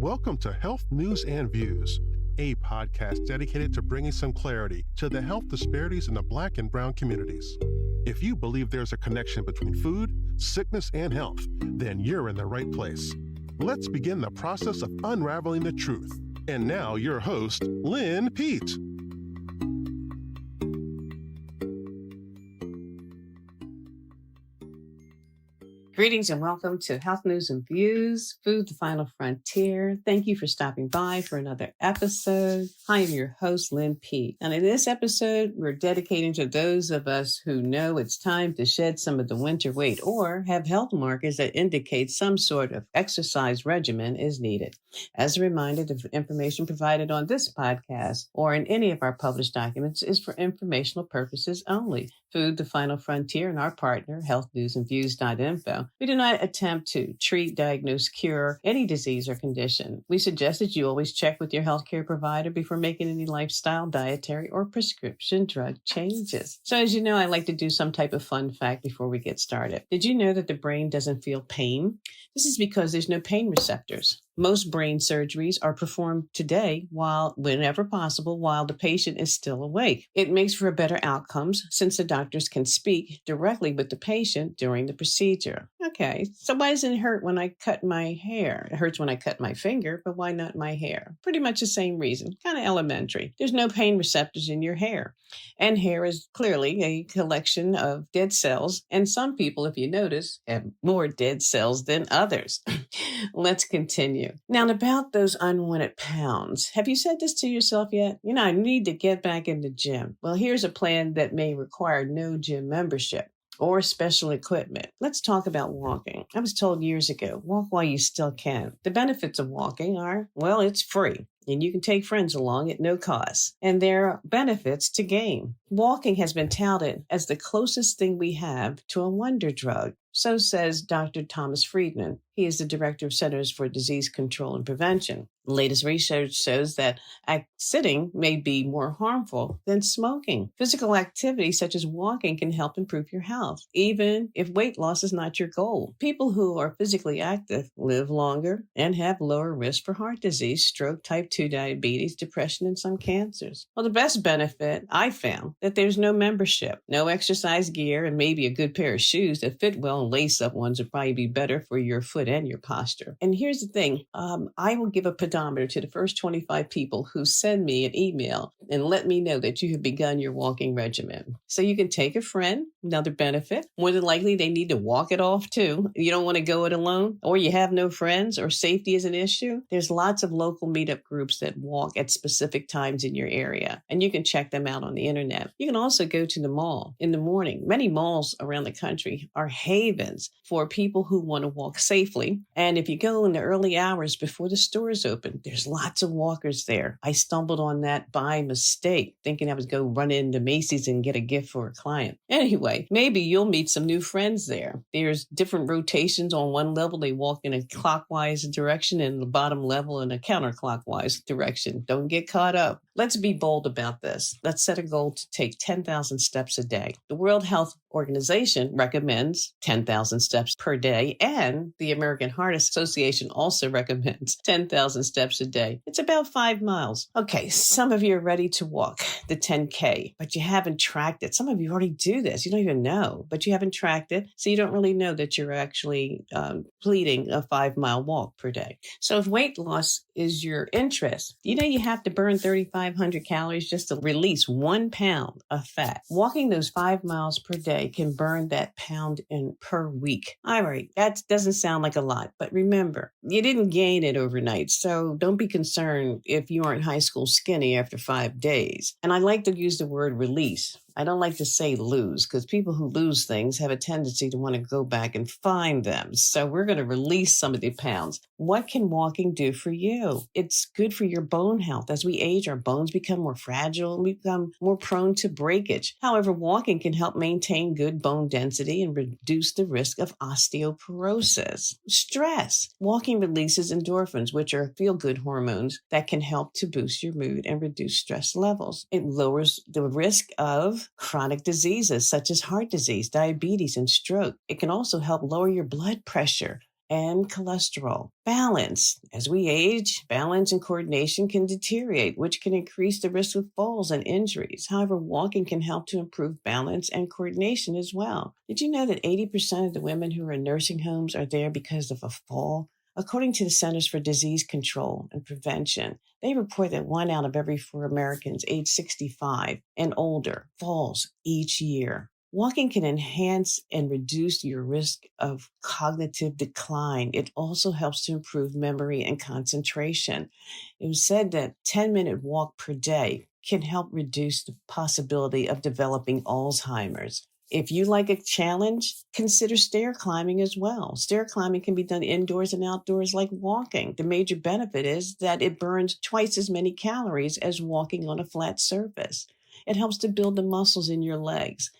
Welcome to Health News and Views, a podcast dedicated to bringing some clarity to the health disparities in the Black and Brown communities. If you believe there's a connection between food, sickness, and health, then you're in the right place. Let's begin the process of unraveling the truth. And now, your host, Lynn Pete. Greetings and welcome to Health News and Views, Food, the Final Frontier. Thank you for stopping by for another episode. I am your host, Lynn Pete. And in this episode, we're dedicating to those of us who know it's time to shed some of the winter weight or have health markers that indicate some sort of exercise regimen is needed. As a reminder, the information provided on this podcast or in any of our published documents is for informational purposes only. Food, the Final Frontier, and our partner, healthnewsandviews.info. We do not attempt to treat, diagnose, cure any disease or condition. We suggest that you always check with your healthcare provider before making any lifestyle, dietary, or prescription drug changes. So as you know, I like to do some type of fun fact before we get started. Did you know that the brain doesn't feel pain? This is because there's no pain receptors. Most brain surgeries are performed today whenever possible, while the patient is still awake. It makes for better outcomes since the doctors can speak directly with the patient during the procedure. Okay, so why doesn't it hurt when I cut my hair? It hurts when I cut my finger, but why not my hair? Pretty much the same reason, kind of elementary. There's no pain receptors in your hair. And hair is clearly a collection of dead cells. And some people, if you notice, have more dead cells than others. Let's continue. Now, about those unwanted pounds, have you said this to yourself yet? I need to get back in the gym. Well, here's a plan that may require no gym membership or special equipment. Let's talk about walking. I was told years ago, walk while you still can. The benefits of walking are, well, it's free. And you can take friends along at no cost. And there are benefits to gain. Walking has been touted as the closest thing we have to a wonder drug. So says Dr. Thomas Friedman. He is the director of Centers for Disease Control and Prevention. The latest research shows that sitting may be more harmful than smoking. Physical activity such as walking can help improve your health, even if weight loss is not your goal. People who are physically active live longer and have lower risk for heart disease, stroke, type 2 diabetes, depression, and some cancers. Well, the best benefit I found that there's no membership, no exercise gear, and maybe a good pair of shoes that fit well, and lace-up ones would probably be better for your foot and your posture. And here's the thing, I will give a pedometer to the first 25 people who send me an email and let me know that you have begun your walking regimen. So you can take a friend, another benefit. More than likely, they need to walk it off too. You don't want to go it alone, or you have no friends, or safety is an issue. There's lots of local meetup groups that walk at specific times in your area, and you can check them out on the internet. You can also go to the mall in the morning. Many malls around the country are havens for people who want to walk safely. And if you go in the early hours before the stores open, there's lots of walkers there. I stumbled on that by mistake, thinking I was going to run into Macy's and get a gift for a client. Anyway, maybe you'll meet some new friends there. There's different rotations. On one level, they walk in a clockwise direction, and the bottom level in a counterclockwise direction. Don't get caught up. Let's be bold about this. Let's set a goal to take 10,000 steps a day. The World Health Organization recommends 10,000 steps per day, and the American Heart Association also recommends 10,000 steps a day. It's about 5 miles. Okay, some of you are ready to walk the 10K, but you haven't tracked it. Some of you already do this. You don't even know, but you haven't tracked it, so you don't really know that you're actually completing a 5-mile walk per day. So if weight loss is your interest, you have to burn 3,500 calories just to release 1 pound of fat. Walking those 5 miles per day can burn that pound in per week. All right, that doesn't sound like a lot, but remember, you didn't gain it overnight, so don't be concerned if you aren't high school skinny after 5 days. And I like to use the word release. I don't like to say lose, because people who lose things have a tendency to want to go back and find them. So we're going to release some of the pounds. What can walking do for you? It's good for your bone health. As we age, our bones become more fragile and we become more prone to breakage. However, walking can help maintain good bone density and reduce the risk of osteoporosis. Stress. Walking releases endorphins, which are feel-good hormones that can help to boost your mood and reduce stress levels. It lowers the risk of chronic diseases such as heart disease, diabetes, and stroke. It can also help lower your blood pressure and cholesterol. Balance. As we age, balance and coordination can deteriorate, which can increase the risk of falls and injuries. However, walking can help to improve balance and coordination as well. Did you know that 80% of the women who are in nursing homes are there because of a fall? According to the Centers for Disease Control and Prevention, they report that 1 out of every 4 Americans age 65 and older falls each year. Walking can enhance and reduce your risk of cognitive decline. It also helps to improve memory and concentration. It was said that 10-minute walk per day can help reduce the possibility of developing Alzheimer's. If you like a challenge, consider stair climbing as well. Stair climbing can be done indoors and outdoors like walking. The major benefit is that it burns twice as many calories as walking on a flat surface. It helps to build the muscles in your legs.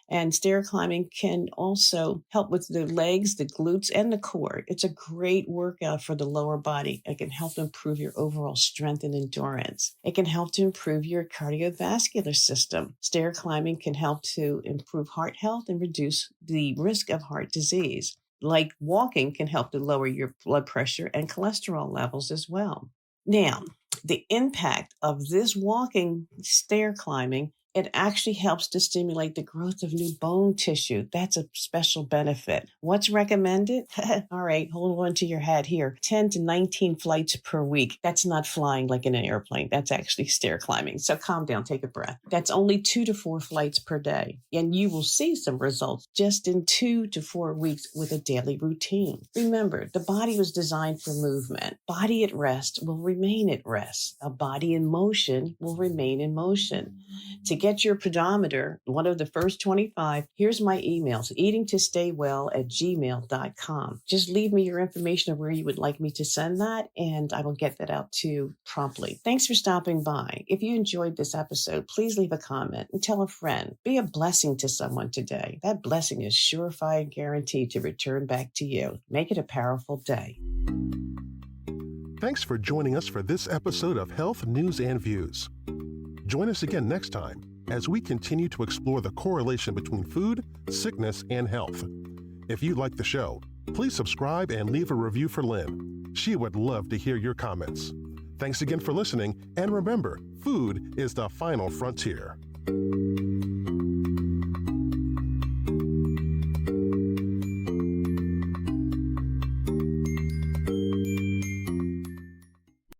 And stair climbing can also help with the legs, the glutes, and the core. It's a great workout for the lower body. It can help improve your overall strength and endurance. It can help to improve your cardiovascular system. Stair climbing can help to improve heart health and reduce the risk of heart disease. Like walking can help to lower your blood pressure and cholesterol levels as well. Now, the impact of this walking stair climbing, it actually helps to stimulate the growth of new bone tissue. That's a special benefit. What's recommended? All right, hold on to your hat here. 10 to 19 flights per week. That's not flying like in an airplane. That's actually stair climbing. So calm down, take a breath. That's only 2 to 4 flights per day. And you will see some results just in 2 to 4 weeks with a daily routine. Remember, the body was designed for movement. Body at rest will remain at rest. A body in motion will remain in motion. To get your pedometer, one of the first 25, here's my emails, eatingtostaywell@gmail.com. Just leave me your information of where you would like me to send that, and I will get that out to you promptly. Thanks for stopping by. If you enjoyed this episode, please leave a comment and tell a friend. Be a blessing to someone today. That blessing is surefire guaranteed to return back to you. Make it a powerful day. Thanks for joining us for this episode of Health News and Views. Join us again next time as we continue to explore the correlation between food, sickness, and health. If you like the show, please subscribe and leave a review for Lynn. She would love to hear your comments. Thanks again for listening, and remember, food is the final frontier.